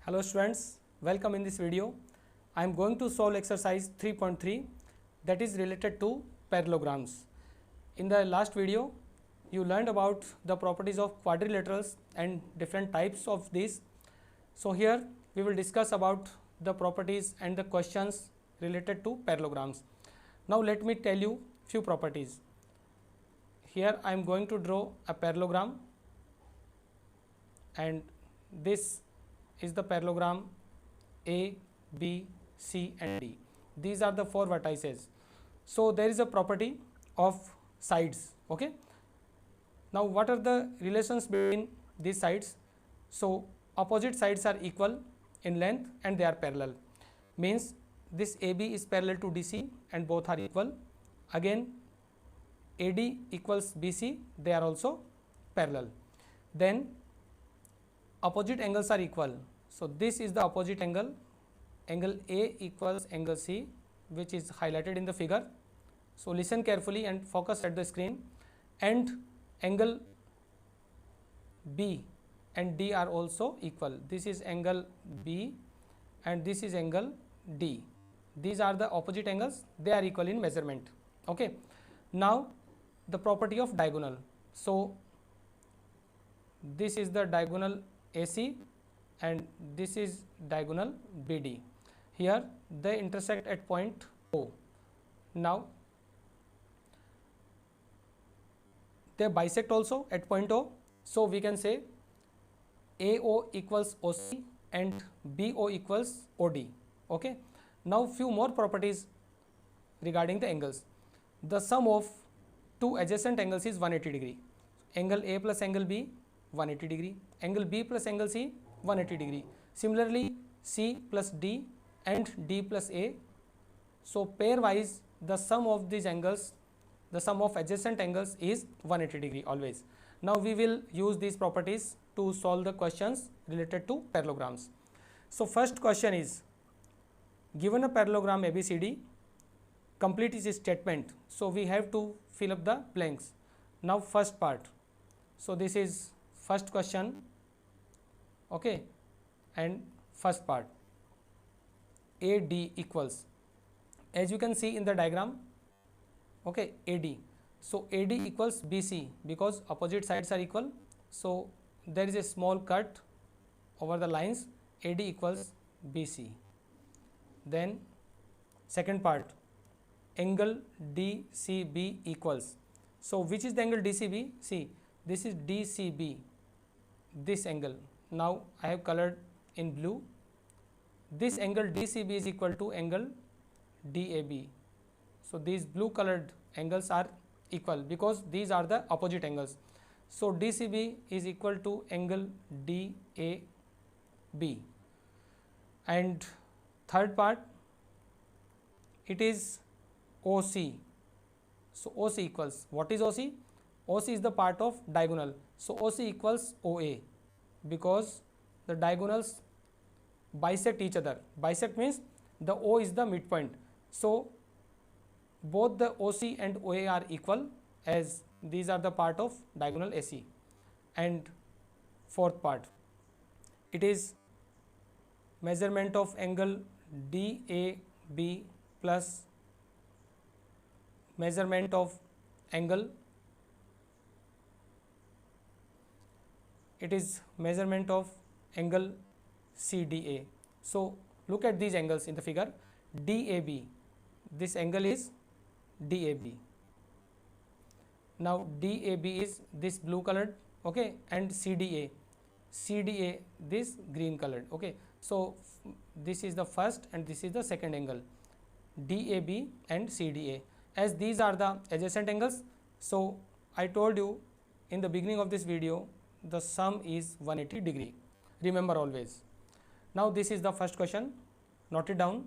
Hello students, welcome in this video. I am going to solve exercise 3.3 that is related to parallelograms. In the last video, you learned about the properties of quadrilaterals and different types of these. So here we will discuss about the properties and the questions related to parallelograms. Now let me tell you few properties. Here I am going to draw a parallelogram and this is the parallelogram A, B, C and D. These are the four vertices. So there is a property of sides. Okay. Now what are the relations between these sides? So opposite sides are equal in length and they are parallel. Means this AB is parallel to DC and both are equal. Again AD equals BC, they are also parallel. Then opposite angles are equal. So this is the opposite angle. Angle A equals angle C, which is highlighted in the figure. So listen carefully and focus at the screen. And angle B and D are also equal. This is angle B and this is angle D. These are the opposite angles. They are equal in measurement. Okay. Now the property of diagonal. So this is the diagonal AC and this is diagonal BD. Here they intersect at point O. Now they bisect also at point O. So we can say AO equals OC and BO equals OD. Okay. Now few more properties regarding the angles. The sum of two adjacent angles is 180 degree. Angle A plus angle B 180 degree, angle B plus angle C 180 degree. Similarly C plus D and D plus A. So pairwise the sum of these angles, the sum of adjacent angles is 180 degree always. Now we will use these properties to solve the questions related to parallelograms. So first question is, given a parallelogram ABCD, complete its statement. So we have to fill up the blanks. Now first part. So this is first question. Okay. And first part, AD equals, as you can see in the diagram, okay, AD. So AD equals BC because opposite sides are equal. So there is a small cut over the lines. AD equals BC. Then second part, angle DCB equals. So which is the angle DCB? See, this is DCB, this angle. Now I have colored in blue. This angle DCB is equal to angle DAB. So these blue colored angles are equal because these are the opposite angles. So DCB is equal to angle DAB. And third part, it is OC. So OC equals, what is OC? OC is the part of diagonal. So OC equals OA because the diagonals bisect each other. Bisect means the O is the midpoint. So both the OC and OA are equal as these are the part of diagonal AC. And fourth part, it is measurement of angle DAB plus measurement of angle, it is measurement of angle CDA. So look at these angles in the figure. DAB, this angle is DAB. Now DAB is this blue colored, okay, and CDA this green colored. Okay, so this is the first and this is the second angle, DAB and CDA. As these are the adjacent angles, so I told you in the beginning of this video, the sum is 180 degree. Remember always. Now this is the first question. Note it down.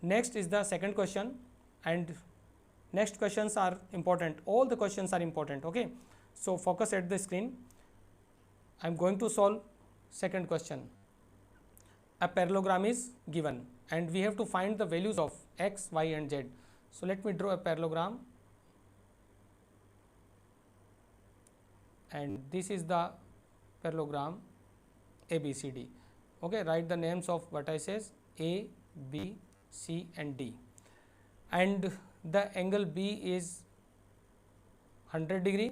Next is the second question, and next questions are important. All the questions are important. Okay. So focus at the screen. I am going to solve second question. A parallelogram is given and we have to find the values of x, y and z. So let me draw a parallelogram. And this is the parallelogram ABCD. Okay, write the names of vertices A, B, C and D, and the angle B is 100 degree,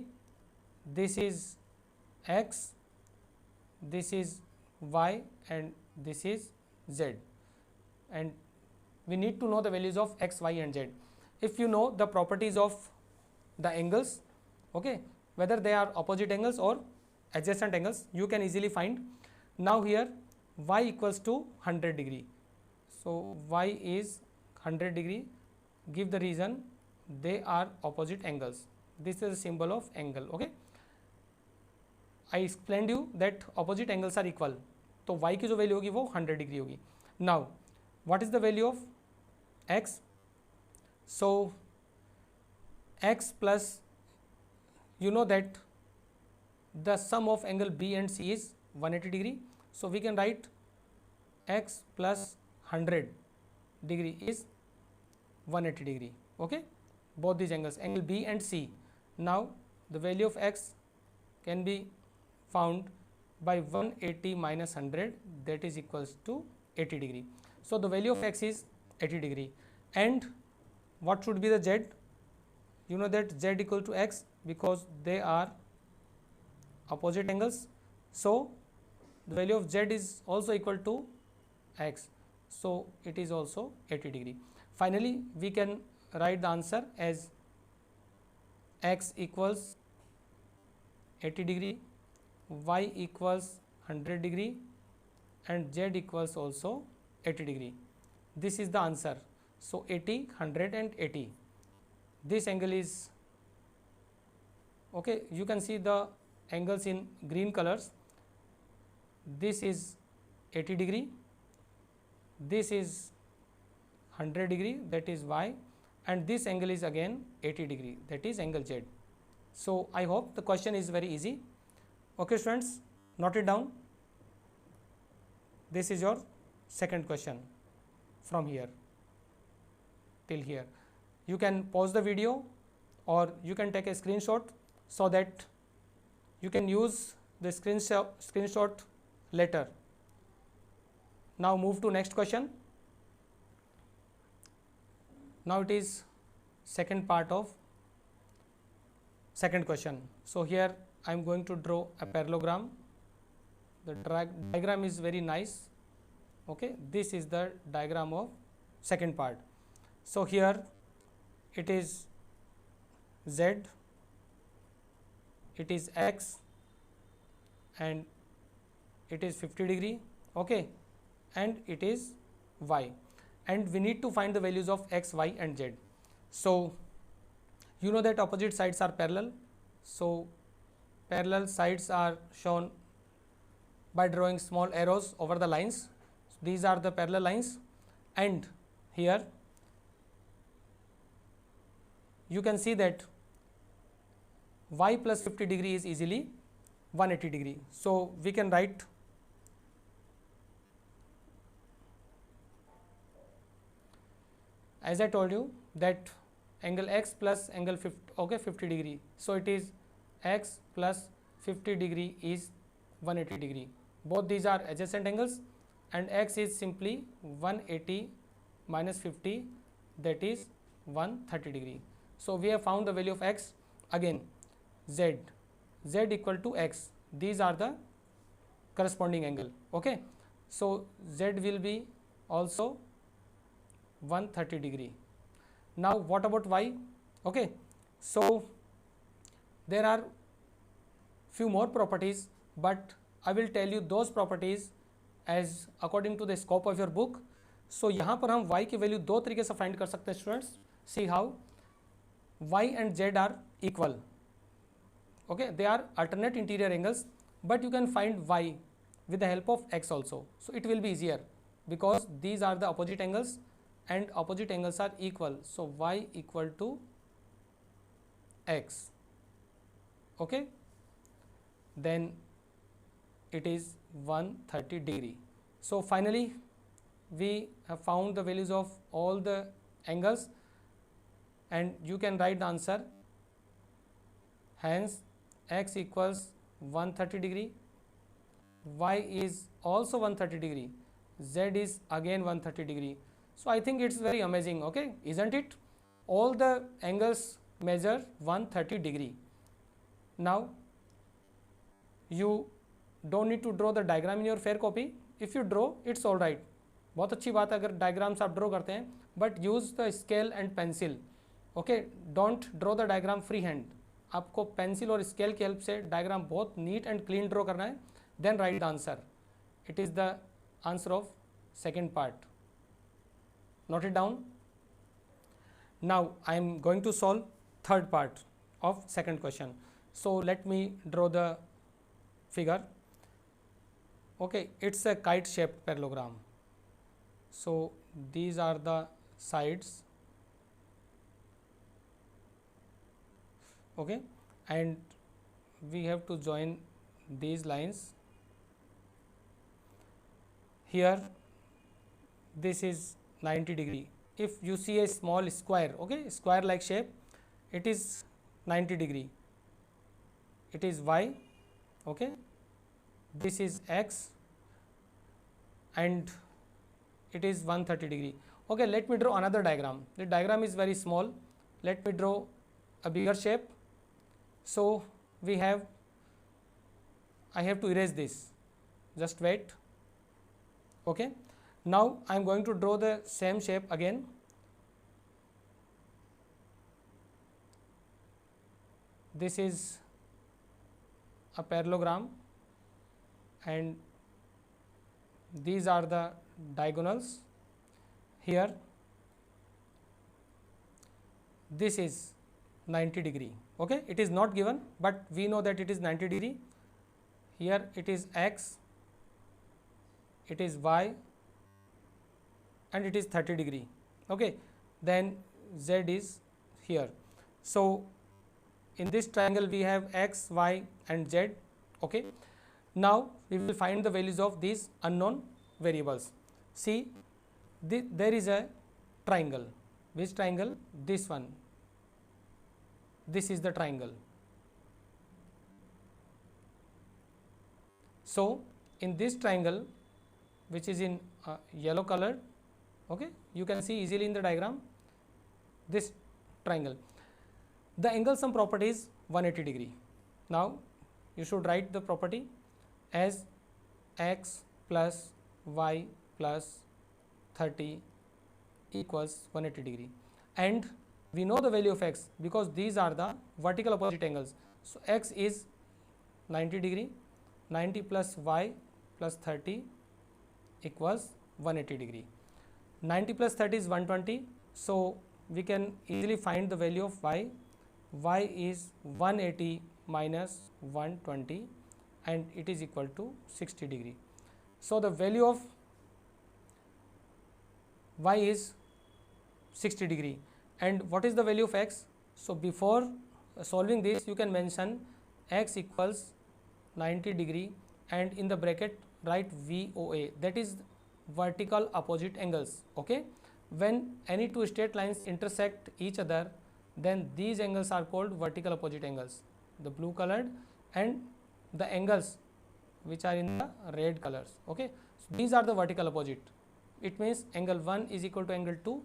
this is X, this is Y and this is Z, and we need to know the values of X, Y and Z. If you know the properties of the angles, okay, whether they are opposite angles or adjacent angles, you can easily find. Now here Y equals to 100 degree, so Y is 100 degree, give the reason, they are opposite angles, this is a symbol of angle. Okay, I explained you that opposite angles are equal, तो y की जो value होगी वो 100 degree होगी. Now what is the value of x? So x plus, you know that the sum of angle B and C is 180 degree, so we can write x plus 100 degree is 180 degree. Okay, both these angles, angle B and C. Now the value of x can be found by 180 minus 100, that is equals to 80 degree. So the value of x is 80 degree. And what should be the z? You know that z equal to x because they are opposite angles, so the value of z is also equal to x, so it is also 80 degree. Finally we can write the answer as x equals 80 degree, y equals 100 degree and z equals also 80 degree. This is the answer. So 80, 100 and 80. This angle is, okay, you can see the angles in green colors. This is 80 degree, this is 100 degree, that is y, and this angle is again 80 degree, that is angle z. So I hope the question is very easy. Okay students, note it down. This is your second question from here till here. You can pause the video or you can take a screenshot so that you can use the screenshot later. Now move to next question. Now it is second part of second question. So here I am going to draw a parallelogram. The diagram is very nice. Okay, this is the diagram of second part. So here it is z, it is x and it is 50 degree, okay, and it is y, and we need to find the values of x, y and z. So you know that opposite sides are parallel, so parallel sides are shown by drawing small arrows over the lines. These are the parallel lines, and here you can see that y plus 50 degree is easily 180 degree. So we can write as I told you that angle x plus angle 50, okay, 50 degree. So it is x plus 50 degree is 180 degree. Both these are adjacent angles, and x is simply 180 minus 50, that is 130 degree. So we have found the value of x. Again z equal to x, these are the corresponding angle, okay. So z will be also 130 degree. Now what about y? Okay, so there are few more properties, but I will tell you those properties as according to the scope of your book. So यहाँ पर हम y की value दो तरीके से find कर सकते हैं students. See how y and z are equal. Okay, they are alternate interior angles, but you can find y with the help of x also. So it will be easier because these are the opposite angles and opposite angles are equal. So y equal to x. Okay, then it is 130 degree. So finally we have found the values of all the angles, and you can write the answer. Hence x equals 130 degree, y is also 130 degree, z is again 130 degree. So I think it's very amazing, okay, isn't it? All the angles measure 130 degree. Now you don't need to draw the diagram in your fair copy. If you draw, it's all right. बहुत अच्छी बात है अगर diagrams आप draw करते हैं, but use the scale and pencil, okay, don't draw the diagram freehand. आपको pencil और स्केल की हेल्प से डायग्राम बहुत नीट एंड क्लीन ड्रॉ करना है, then write the answer. It is the answer of second part. Note it down. Now I am going to solve third part of second question. So let me draw the figure. Okay, it's a kite shaped parallelogram. So these are the sides, okay, and we have to join these lines. Here this is 90 degree. If you see a small square, okay, square like shape, it is 90 degree, it is y, okay, this is x, and it is 130 degree. Okay, let me draw another diagram. The diagram is very small. Let me draw a bigger shape. So we have, I have to erase this, just wait. Okay, now I am going to draw the same shape again. This is a parallelogram and these are the diagonals. Here this is 90 degree, okay, it is not given but we know that it is 90 degree. Here it is x, it is y, and it is 30 degree, okay, then z is here. So in this triangle we have x, y and z, okay. Now we will find the values of these unknown variables. See, there is a triangle. Which triangle? This one. This is the triangle. So in this triangle, which is in yellow colored, okay, you can see easily in the diagram, this triangle, the angle sum property is 180 degree. Now you should write the property as x plus y plus 30 equals 180 degree, and we know the value of x because these are the vertical opposite angles. So x is 90 degree, 90 plus y plus 30 equals 180 degree. 90 plus 30 is 120, so we can easily find the value of y. Y is 180 minus 120 and it is equal to 60 degree. So the value of y is 60 degree. And what is the value of x? So before solving this, you can mention x equals 90 degree and in the bracket write VOA, that is vertical opposite angles, okay. When any two straight lines intersect each other, then these angles are called vertical opposite angles, the blue colored, and the angles which are in the red colors, okay. So these are the vertical opposite. It means angle 1 is equal to angle 2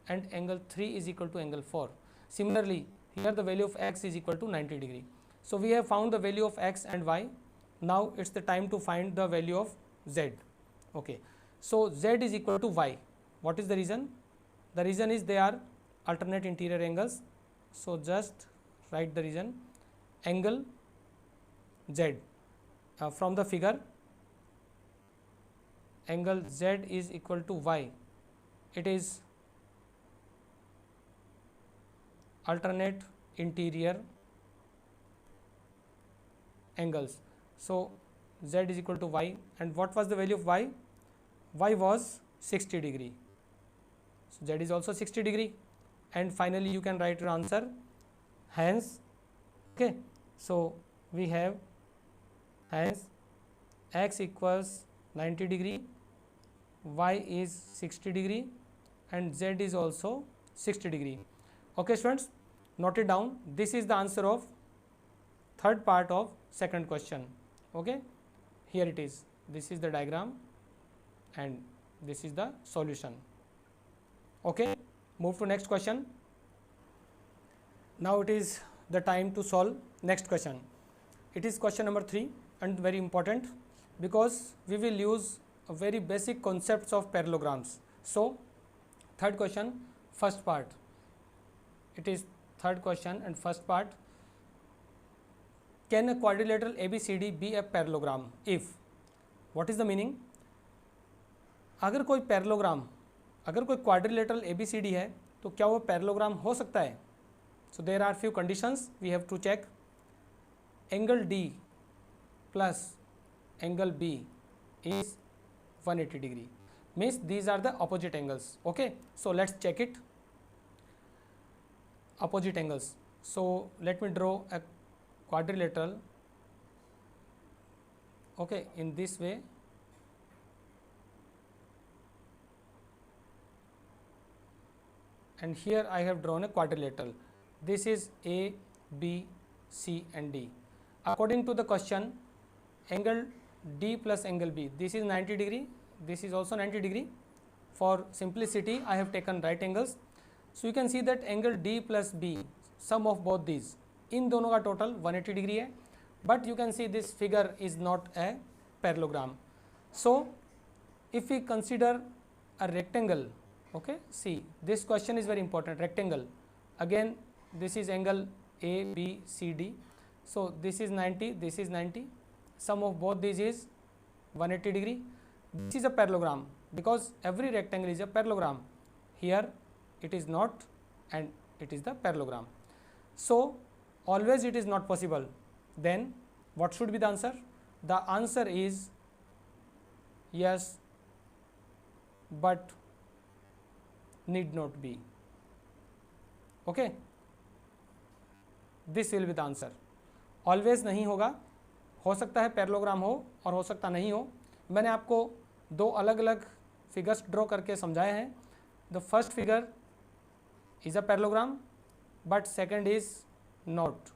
and angle 3 is equal to angle 4. Similarly, here the value of x is equal to 90 degree. So we have found the value of x and y. Now it's the time to find the value of z, okay. So z is equal to y. What is the reason? The reason is they are alternate interior angles. So just write the reason. Angle z from the figure, angle z is equal to y. It is alternate interior angles. So z is equal to y, and what was the value of y? Y was 60 degree. So z is also 60 degree, and finally you can write your answer. Hence, okay, so we have hence x equals 90 degree, y is 60 degree, and z is also 60 degree. Okay students, note it down. This is the answer of third part of second question, okay. Here it is. this is the diagram and this is the solution. Okay, move to next question. Now it is the time to solve next question. It is question number 3 and very important because we will use a very basic concepts of parallelograms. So third question, first part. It is third question and first part. Can a quadrilateral ABCD be a parallelogram if? What is the meaning? अगर कोई parallelogram, अगर कोई quadrilateral ABCD है तो क्या वो parallelogram हो सकता है? So there are few conditions we have to check. Angle D plus angle B is 180 degree, means these are the opposite angles. Okay, so let's check it. Opposite angles. So let me draw a quadrilateral, okay, in this way. And here I have drawn a quadrilateral. This is A, B, C and D. According to the question, angle D plus angle B, this is 90 degree, this is also 90 degree. For simplicity, I have taken right angles. So you can see that angle D plus B, sum of both these, इन दोनों का total 180 degree है. But you can see this figure is not a parallelogram. So if we consider a rectangle, okay, see this question is very important. Rectangle, again this is angle A, B, C, D. So this is 90, this is 90. Sum of both these is 180 degree. This is a parallelogram because every rectangle is a parallelogram. Here it is not and it is the parallelogram. So always it is not possible. Then what should be the answer? The answer is yes, but need not be. Okay, this will be the answer. Always नहीं होगा, हो सकता है parallelogram हो और हो सकता नहीं हो. मैंने आपको दो अलग अलग फिगर्स ड्रॉ करके समझाए हैं. The first figure is a parallelogram but second is not.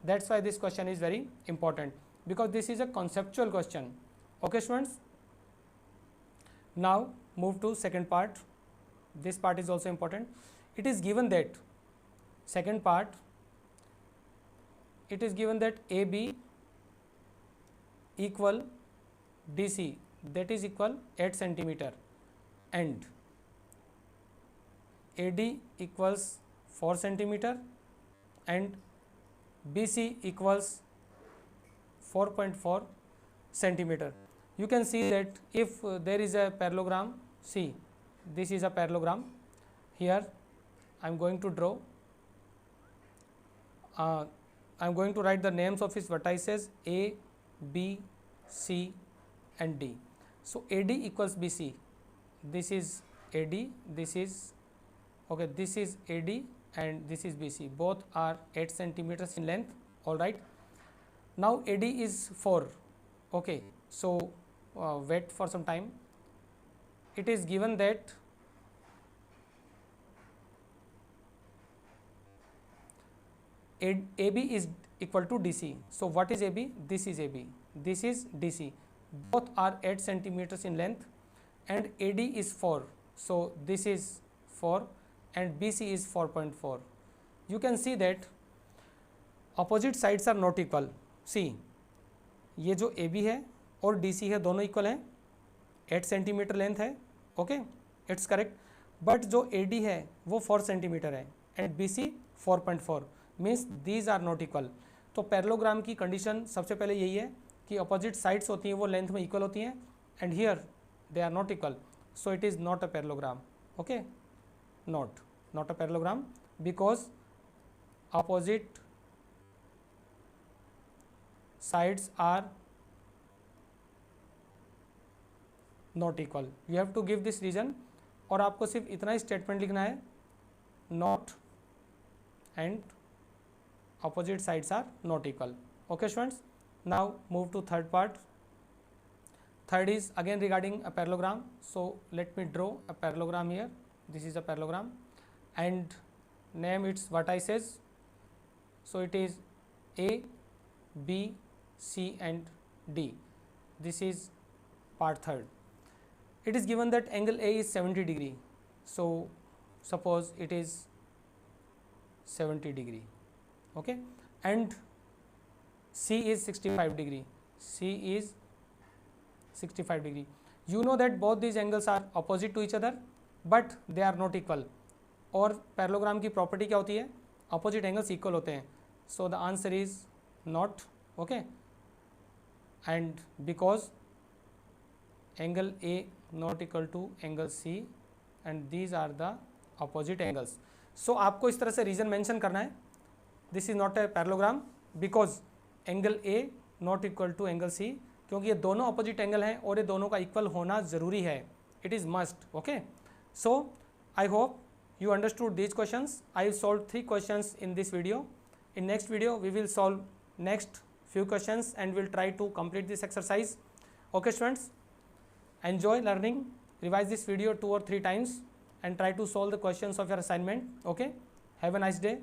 That's why this question is very important because this is a conceptual question. Okay students, now move to second part. This part is also important. It is given that, second part, it is given that AB equal DC, that is equal 8 centimeter, and AD equals 4 centimeter and BC equals 4.4 centimeter. You can see that if there is a parallelogram, see this is a parallelogram. Here I am going to draw, I am going to write the names of its vertices A, B, C and D. So AD equals BC, this is AD, this is okay, this is AD and this is BC, both are 8 centimeters in length. All right, now AD is 4. Okay, so wait for some time. It is given that AB is equal to DC. So what is AB? This is AB, this is DC, both are 8 centimeters in length and AD is 4. So this is 4 and BC is 4.4. You can see that opposite sides are not equal. See, ये जो AB है और DC है दोनों equal हैं, 8 centimetre length है. Okay, it's correct. But जो AD है वो 4 सेंटीमीटर है and BC 4.4, means these are not equal. तो पैरेललोग्राम की कंडीशन सबसे पहले यही है कि अपोजिट साइड्स होती हैं वो लेंथ में इक्वल होती हैं and here they are not equal. So it is not a parallelogram. Okay, not a parallelogram because opposite sides are not equal. You have to give this reason और आपको सिर्फ इतना ही स्टेटमेंट लिखना है, not and opposite sides are not equal. Okay students, now move to third part. Third is again regarding a parallelogram. So let me draw a parallelogram here. This is a parallelogram and name its vertices. So it is A, B, C and D. This is part third. It is given that angle A is 70 degree. So suppose it is 70 degree, okay, and C is 65 degree. C is 65 degree. You know that both these angles are opposite to each other, but they are not equal. और parallelogram की property क्या होती है? Opposite angles equal होते हैं. So the answer is not, okay. And because angle A not equal to angle C and these are the opposite angles. सो आपको इस तरह से रीजन मेंशन करना है. This is not a parallelogram because angle A not equal to angle C, क्योंकि ये दोनों अपोजिट एंगल हैं और ये दोनों का इक्वल होना ज़रूरी है. It is must, okay. So I hope you understood these questions. I have solved 3 questions in this video. In next video we will solve next few questions and we'll try to complete this exercise. Okay students, enjoy learning. Revise this video 2 or 3 times and try to solve the questions of your assignment. Okay, have a nice day.